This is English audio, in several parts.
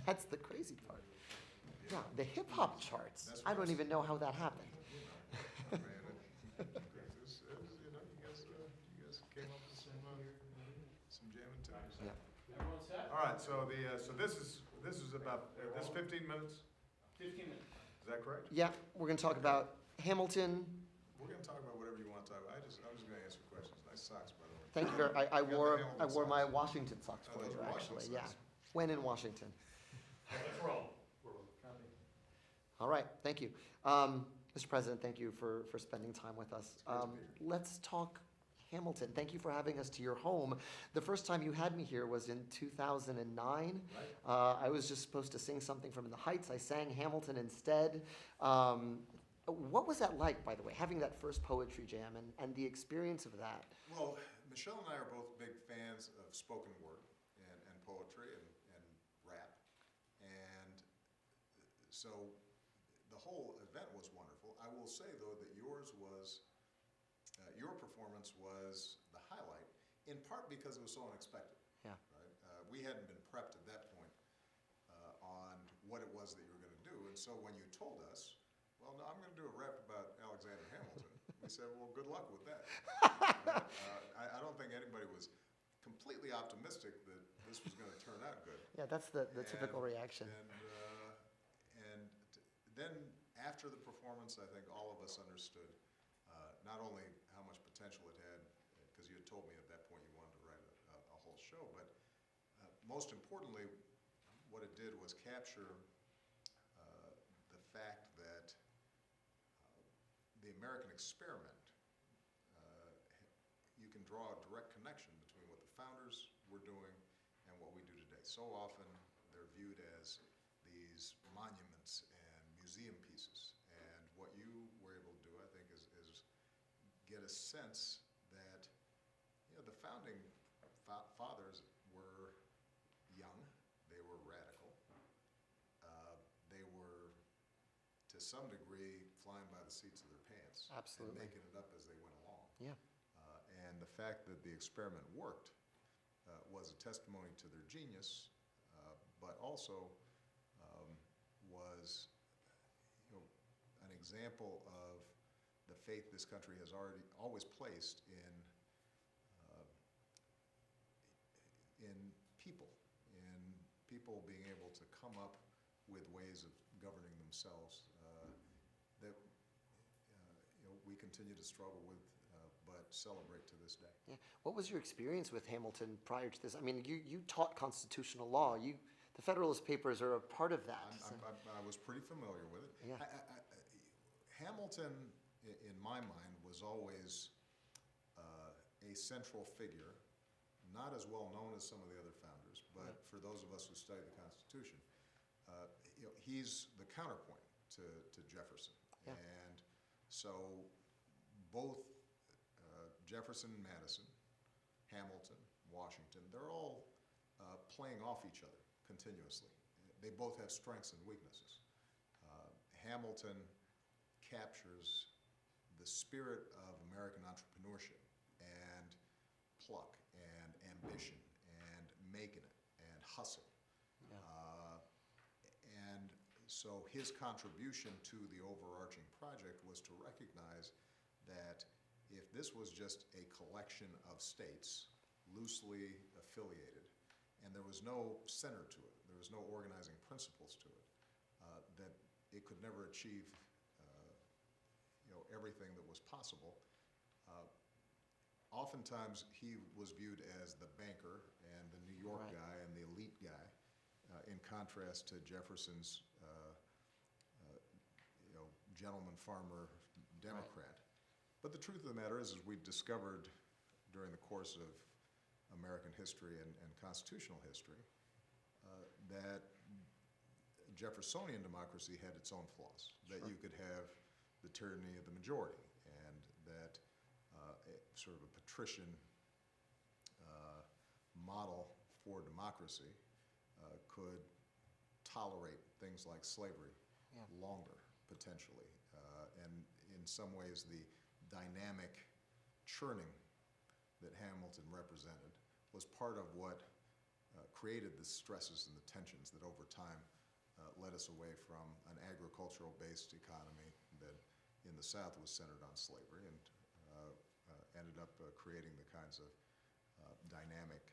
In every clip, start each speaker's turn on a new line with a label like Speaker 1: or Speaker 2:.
Speaker 1: That's the crazy part. Yeah, the hip hop charts.
Speaker 2: That's
Speaker 1: I
Speaker 2: what
Speaker 1: don't even know how that happened.
Speaker 2: Man, you guys came up with some jamming tunes.
Speaker 1: Yeah.
Speaker 3: Everyone set?
Speaker 2: All right, so so this is about this 15 minutes.
Speaker 3: 15 minutes.
Speaker 2: Is that correct?
Speaker 1: Yeah, we're going to talk about Hamilton.
Speaker 2: We're going to talk about whatever you want to talk about. I'm just going to answer questions. Nice socks, by the way.
Speaker 1: Thank you very much. I
Speaker 2: You got the
Speaker 1: wore
Speaker 2: Hamilton
Speaker 1: my
Speaker 2: socks.
Speaker 1: Washington socks
Speaker 2: Oh,
Speaker 1: for
Speaker 2: those
Speaker 1: you,
Speaker 2: are
Speaker 1: actually.
Speaker 2: Washington
Speaker 1: Yeah.
Speaker 2: socks.
Speaker 1: When in Washington.
Speaker 3: Let's roll.
Speaker 1: All right, thank you. Mr. President, thank you for spending time with us.
Speaker 2: great to be here.
Speaker 1: Let's talk Hamilton. Thank you for having us to your home. The first time you had me here was in 2009.
Speaker 2: Right.
Speaker 1: I was just supposed to sing something from The Heights. I sang Hamilton instead. What was that like, by the way, having that first poetry jam and the experience of that?
Speaker 2: Well, Michelle and I are both big fans of spoken word and poetry and rap. And so the whole event was wonderful. I will say, though, that your performance was the highlight, in part because it was so unexpected.
Speaker 1: Yeah.
Speaker 2: Right? We hadn't been prepped at that point on what it was that you were going to do. And so when you told us, well, no, I'm going to do a rap about Alexander Hamilton, we said, well, good luck with that. I don't think anybody was completely optimistic that this was going to turn out good.
Speaker 1: Yeah, that's the typical reaction.
Speaker 2: And then after the performance, I think all of us understood not only how much potential it had, because you had told me at that point you wanted to write a whole show, but most importantly, what it did was capture the fact that the American experiment, you can draw a direct connection between what the founders were doing and what we do today. So often they're viewed as these monuments and museum pieces. And what you were able to do, I think, is get a sense that, the founding fathers were young, they were radical, they were, to some degree, flying by the seats of their pants.
Speaker 1: Absolutely.
Speaker 2: And making it up as they went along.
Speaker 1: Yeah.
Speaker 2: And the fact that the experiment worked was a testimony to their genius, but also was an example of the faith this country has always placed in people being able to come up with ways of governing themselves that we continue to struggle with, but celebrate to this day.
Speaker 1: Yeah. What was your experience with Hamilton prior to this? I mean, you taught constitutional law. The Federalist Papers are a part of that.
Speaker 2: I was pretty familiar with it.
Speaker 1: Yeah.
Speaker 2: Hamilton, in my mind, was always a central figure, not as well known as some of the other founders, but for those of us who study the Constitution, he's the counterpoint to Jefferson.
Speaker 1: Yeah.
Speaker 2: And so both Jefferson and Madison, Hamilton, Washington, they're all playing off each other continuously. They both have strengths and weaknesses. Hamilton captures the spirit of American entrepreneurship and pluck and ambition and making it and hustle.
Speaker 1: Yeah.
Speaker 2: And so his contribution to the overarching project was to recognize that if this was just a collection of states loosely affiliated and there was no center to it, there was no organizing principles to it, that it could never achieve everything that was possible. Oftentimes he was viewed as the banker and the New York guy and the elite guy, in contrast to Jefferson's gentleman farmer Democrat. Right. But the truth of the matter is we discovered during the course of American history and constitutional history that Jeffersonian democracy had its own flaws, that you could have the tyranny of the majority, and that sort of a patrician model for democracy could tolerate things like slavery longer, potentially. And in some ways, the dynamic churning that Hamilton represented was part of what created the stresses and the tensions that over time led us away from an agricultural-based economy that in the South was centered on slavery and ended up creating the kinds of dynamic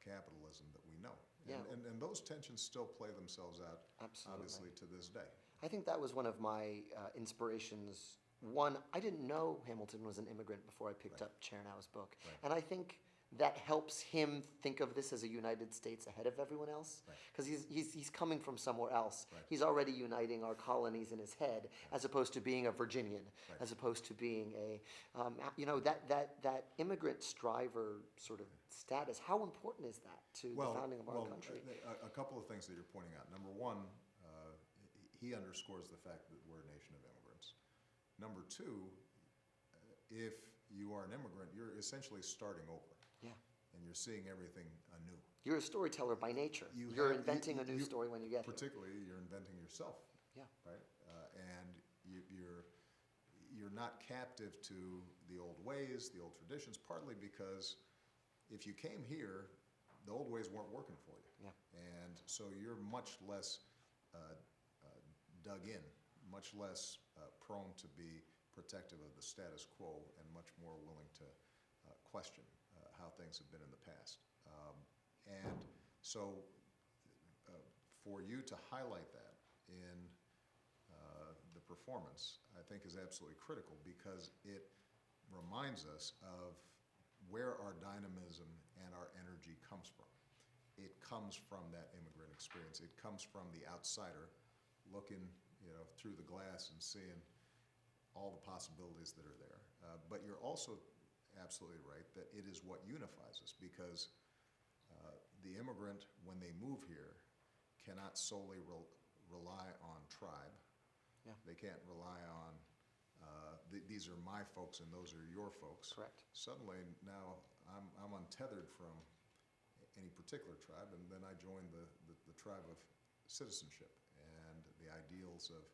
Speaker 2: capitalism that we know.
Speaker 1: Yeah.
Speaker 2: And those tensions still play themselves out,
Speaker 1: Absolutely.
Speaker 2: obviously, to this day.
Speaker 1: I think that was one of my inspirations. One, I didn't know Hamilton was an immigrant before I picked
Speaker 2: Right.
Speaker 1: up Chernow's book.
Speaker 2: Right.
Speaker 1: And I think that helps him think of this as a United States ahead of everyone else.
Speaker 2: Right.
Speaker 1: Because he's coming from somewhere else.
Speaker 2: Right.
Speaker 1: He's already uniting our colonies in his head, as opposed to being a Virginian,
Speaker 2: Right.
Speaker 1: as opposed to being a, that immigrant striver sort of status. How important is that to the founding of our country?
Speaker 2: A couple of things that you're pointing out. Number one, he underscores the fact that we're a nation of immigrants. Number two, if you are an immigrant, you're essentially starting over.
Speaker 1: Yeah.
Speaker 2: And you're seeing everything anew.
Speaker 1: You're a storyteller by nature.
Speaker 2: You
Speaker 1: You're
Speaker 2: have-
Speaker 1: inventing a new
Speaker 2: you-
Speaker 1: story when you get here.
Speaker 2: Particularly, you're inventing yourself.
Speaker 1: Yeah.
Speaker 2: Right? And you're not captive to the old ways, the old traditions, partly because if you came here, the old ways weren't working for you.
Speaker 1: Yeah.
Speaker 2: And so you're much less dug in, much less prone to be protective of the status quo and much more willing to question how things have been in the past. And so for you to highlight that in the performance, I think is absolutely critical because it reminds us of where our dynamism and our energy comes from. It comes from that immigrant experience. It comes from the outsider looking, through the glass and seeing all the possibilities that are there. But you're also absolutely right that it is what unifies us because the immigrant, when they move here, cannot solely rely on tribe.
Speaker 1: Yeah.
Speaker 2: They can't rely on, these are my folks and those are your folks.
Speaker 1: Correct.
Speaker 2: Suddenly now I'm untethered from any particular tribe, and then I join the tribe of citizenship and the ideals of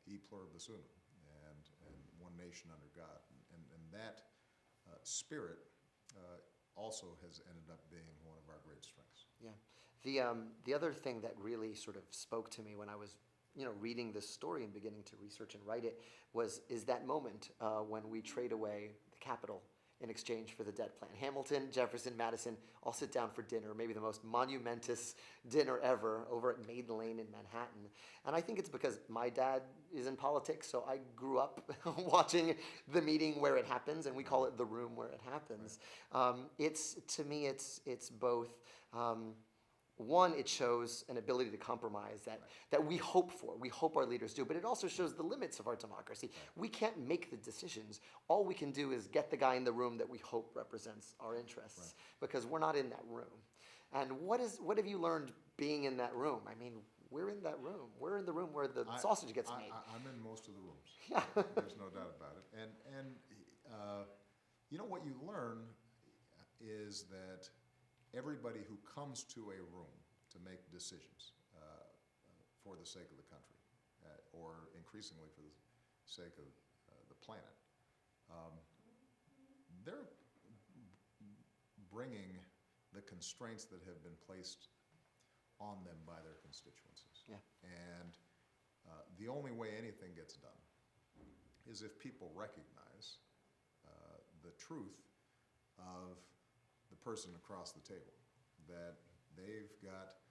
Speaker 2: e pluribus unum and one nation under God. And that spirit also has ended up being one of our great strengths.
Speaker 1: Yeah. The other thing that really sort of spoke to me when I was reading this story and beginning to research and write it is that moment when we trade away the Capitol in exchange for the debt plan. Hamilton, Jefferson, Madison all sit down for dinner, maybe the most monumentous dinner ever over at Maiden Lane in Manhattan. And I think it's because my dad is in politics, so I grew up watching the meeting where it happens, and we call it the room where it happens. To me, it's both. One, it shows an ability to compromise that we hope for. We hope our leaders do, but it also shows the limits of our democracy. We can't make the decisions. All we can do is get the guy in the room that we hope represents our interests, because we're not in that room. And what have you learned being in that room? I mean, we're in that room. We're in the room where the sausage gets made.
Speaker 2: I'm in most of the rooms.
Speaker 1: Yeah.
Speaker 2: There's no doubt about it. And what you learn is that everybody who comes to a room to make decisions for the sake of the country, or increasingly for the sake of the planet, they're bringing the constraints that have been placed on them by their constituencies.
Speaker 1: Yeah.
Speaker 2: And the only way anything gets done is if people recognize the truth of the person across the table, that they've got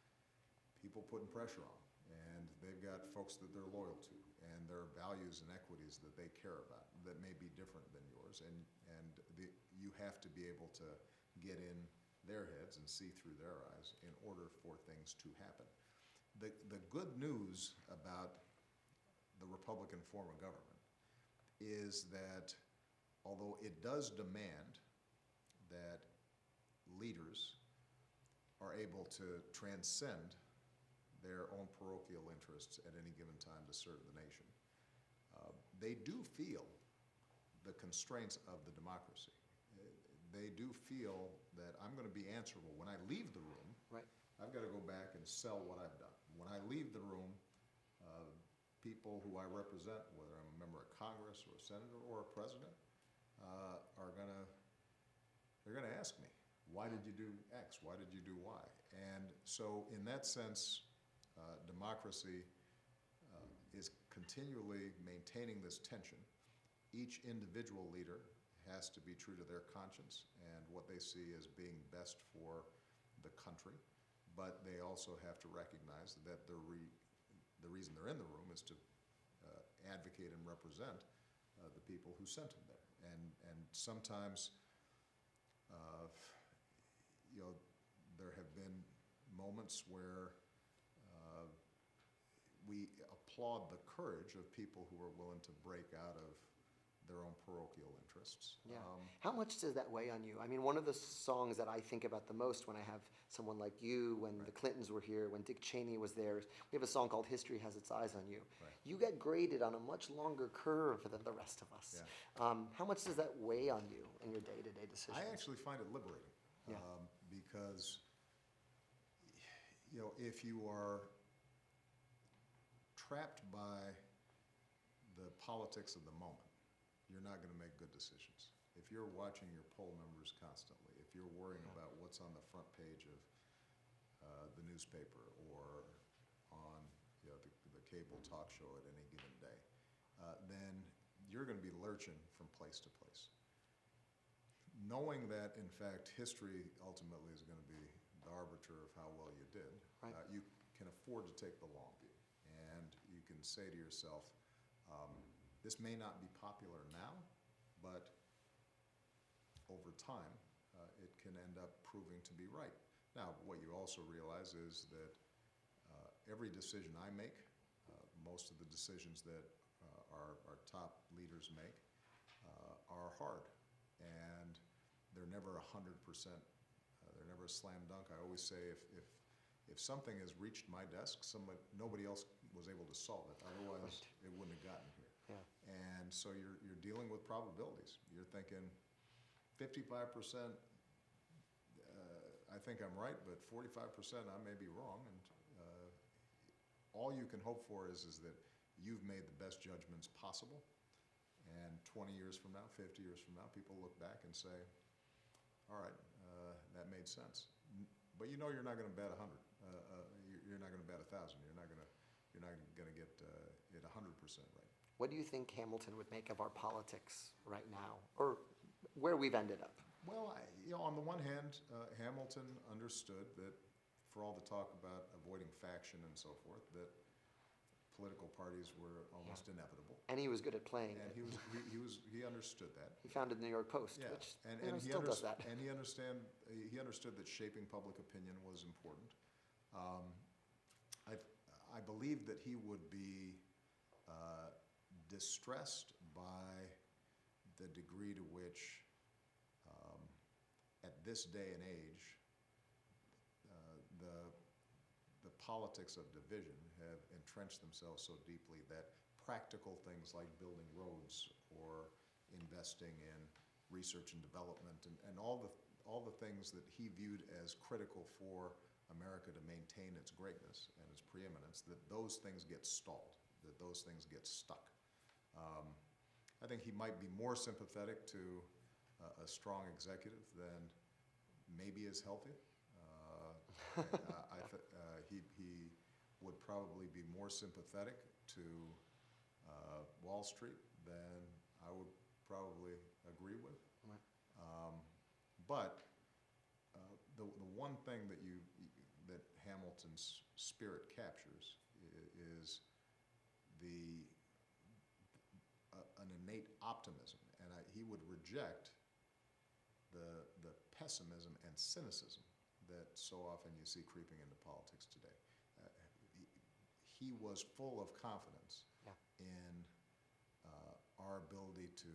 Speaker 2: people putting pressure on, and they've got folks that they're loyal to, and there are values and equities that they care about that may be different than yours, and you have to be able to get in their heads and see through their eyes in order for things to happen. The good news about the Republican form of government is that although it does demand that leaders are able to transcend their own parochial interests at any given time to serve the nation, they do feel the constraints of the democracy. They do feel that I'm going to be answerable. When I leave the room,
Speaker 1: Right.
Speaker 2: I've got to go back and sell what I've done. When I leave the room, people who I represent, whether I'm a member of Congress or a senator or a president, they're going to ask me, Why did you do X? Why did you do Y? And so in that sense, democracy is continually maintaining this tension. Each individual leader has to be true to their conscience and what they see as being best for the country, but they also have to recognize that the reason they're in the room is to advocate and represent the people who sent them there. And sometimes, there have been moments where we applaud the courage of people who are willing to break out of their own parochial interests.
Speaker 1: Yeah. How much does that weigh on you? I mean, one of the songs that I think about the most when I have someone like you, when the Clintons were here, when Dick Cheney was there, we have a song called History Has Its Eyes on You.
Speaker 2: Right.
Speaker 1: You get graded on a much longer curve than the rest of us.
Speaker 2: Yeah.
Speaker 1: How much does that weigh on you in your day-to-day decisions?
Speaker 2: I actually find it liberating.
Speaker 1: Yeah.
Speaker 2: Because, if you are trapped by the politics of the moment, you're not going to make good decisions. If you're watching your poll numbers constantly, if you're worrying about what's on the front page of the newspaper or on the cable talk show at any given day, then you're going to be lurching from place to place. Knowing that, in fact, history ultimately is going to be the arbiter of how well you did,
Speaker 1: Right.
Speaker 2: You can afford to take the long view. And you can say to yourself, this may not be popular now, but over time, it can end up proving to be right. Now, what you also realize is that every decision I make, most of the decisions that our top leaders make are hard. And they're never 100%, they're never a slam dunk. I always say if something has reached my desk, nobody else was able to solve it. Otherwise, it wouldn't have gotten here.
Speaker 1: Yeah.
Speaker 2: And so you're dealing with probabilities. You're thinking 55%, I think I'm right, but 45% I may be wrong. And all you can hope for is that you've made the best judgments possible. And 20 years from now, 50 years from now, people look back and say, all right, that made sense. But you're not going to bat 100. You're not going to bat 1,000. You're not going to get it 100% right.
Speaker 1: What do you think Hamilton would make of our politics right now, or where we've ended up?
Speaker 2: Well, on the one hand, Hamilton understood that for all the talk about avoiding faction and so forth, that political parties were almost inevitable.
Speaker 1: And he was good at playing
Speaker 2: And
Speaker 1: it.
Speaker 2: he understood that.
Speaker 1: He founded the New York Post,
Speaker 2: Yeah,
Speaker 1: which
Speaker 2: and he
Speaker 1: still does that.
Speaker 2: And he understood that shaping public opinion was important. I believe that he would be distressed by the degree to which, at this day and age, the politics of division have entrenched themselves so deeply that practical things like building roads or investing in research and development and all the things that he viewed as critical for America to maintain its greatness and its preeminence, that those things get stalled, that those things get stuck. I think he might be more sympathetic to a strong executive than maybe is healthy. He would probably be more sympathetic to Wall Street than I would probably agree with.
Speaker 1: Right.
Speaker 2: But the one thing that Hamilton's spirit captures is an innate optimism, and he would reject the pessimism and cynicism that so often you see creeping into politics today. He was full of confidence in our ability to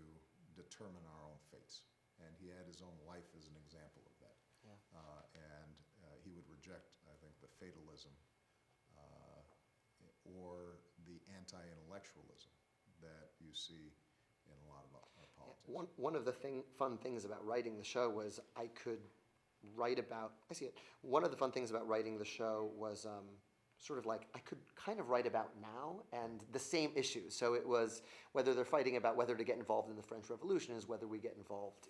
Speaker 2: determine our own fates, and he had his own life as an example of that.
Speaker 1: Yeah.
Speaker 2: And he would reject, I think, the fatalism or the anti-intellectualism that you see in a lot of politics.
Speaker 1: One of the fun things about writing the show was I could write about, I see it, one of the fun things about writing the show was sort of like I could kind of write about now and the same issues. So it was whether they're fighting about whether to get involved in the French Revolution is whether we get involved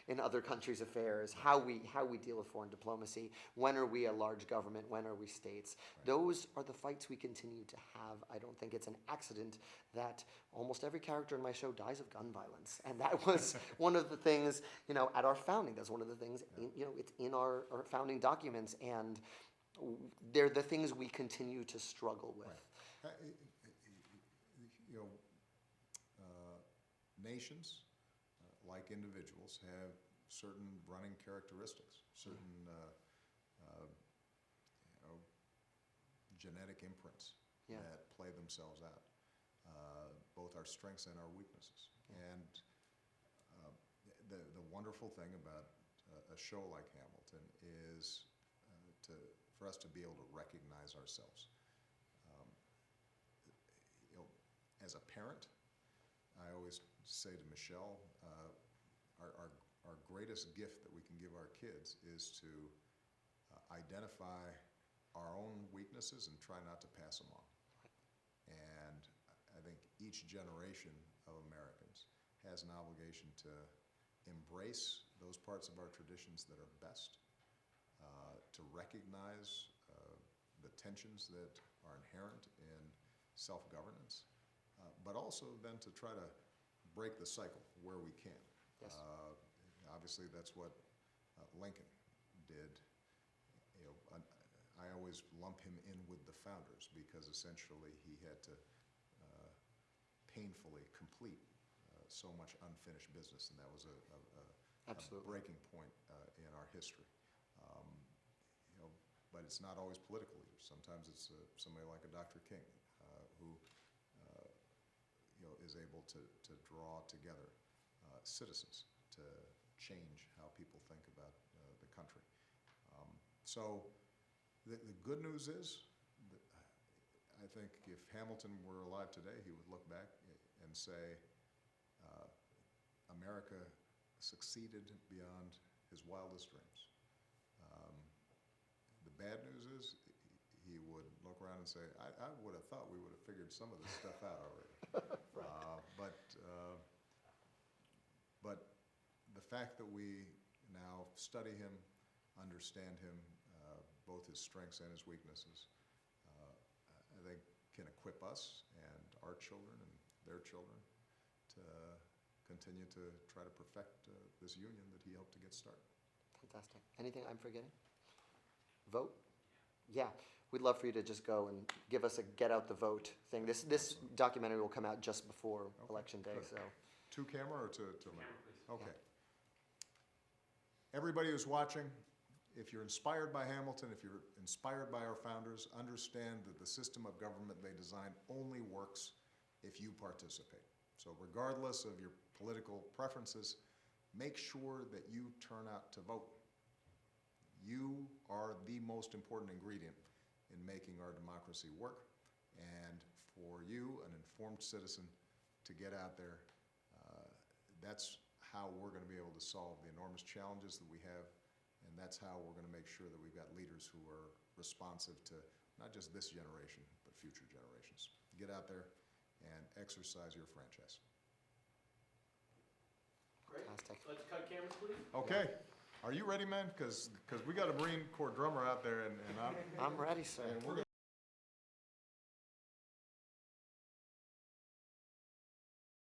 Speaker 1: in other countries' affairs, how we deal with foreign diplomacy, when are we a large government, when are we states. Those are the fights we continue to have. I don't think it's an accident that almost every character in my show dies of gun violence. And that was one of the things, at our founding, that's one of the things, it's in our founding documents, and they're the things we continue to struggle with.
Speaker 2: Right. Nations, like individuals, have certain running characteristics, certain genetic imprints
Speaker 1: Yeah.
Speaker 2: that play themselves out, both our strengths and our weaknesses. And the wonderful thing about a show like Hamilton is for us to be able to recognize ourselves. As a parent, I always say to Michelle, our greatest gift that we can give our kids is to identify our own weaknesses and try not to pass them on. And I think each generation of Americans has an obligation to embrace those parts of our traditions that are best, to recognize the tensions that are inherent in self-governance, but also then to try to break the cycle where we can.
Speaker 1: Yes.
Speaker 2: Obviously, that's what Lincoln did. I always lump him in with the founders because essentially he had to painfully complete so much unfinished business, and that was a
Speaker 1: Absolutely.
Speaker 2: breaking point in our history. But it's not always political leaders. Sometimes it's somebody like a Dr. King who is able to draw together citizens to change how people think about the country. So the good news is that I think if Hamilton were alive today, he would look back and say, America succeeded beyond his wildest dreams. The bad news is he would look around and say, I would have thought we would have figured some of this stuff out already.
Speaker 1: Right.
Speaker 2: But the fact that we now study him, understand him, both his strengths and his weaknesses, I think can equip us and our children and their children to continue to try to perfect this union that he helped to get started.
Speaker 1: Fantastic. Anything I'm forgetting? Vote? Yeah. We'd love for you to just go and give us a get out the vote thing. This documentary will come out just before
Speaker 2: Okay,
Speaker 1: Election Day,
Speaker 2: good.
Speaker 1: so.
Speaker 2: To camera or to
Speaker 3: Camera, please.
Speaker 2: Okay. Everybody who's watching, if you're inspired by Hamilton, if you're inspired by our founders, understand that the system of government they designed only works if you participate. So regardless of your political preferences, make sure that you turn out to vote. You are the most important ingredient in making our democracy work, and for you, an informed citizen, to get out there, that's how we're going to be able to solve the enormous challenges that we have, and that's how we're going to make sure that we've got leaders who are responsive to not just this generation, but future generations. Get out there and exercise your franchise.
Speaker 3: Great.
Speaker 1: Fantastic.
Speaker 3: Let's cut cameras, please.
Speaker 2: Okay. Are you ready, man? Because we got a Marine Corps drummer out there, and
Speaker 1: I'm ready, sir.
Speaker 2: and we're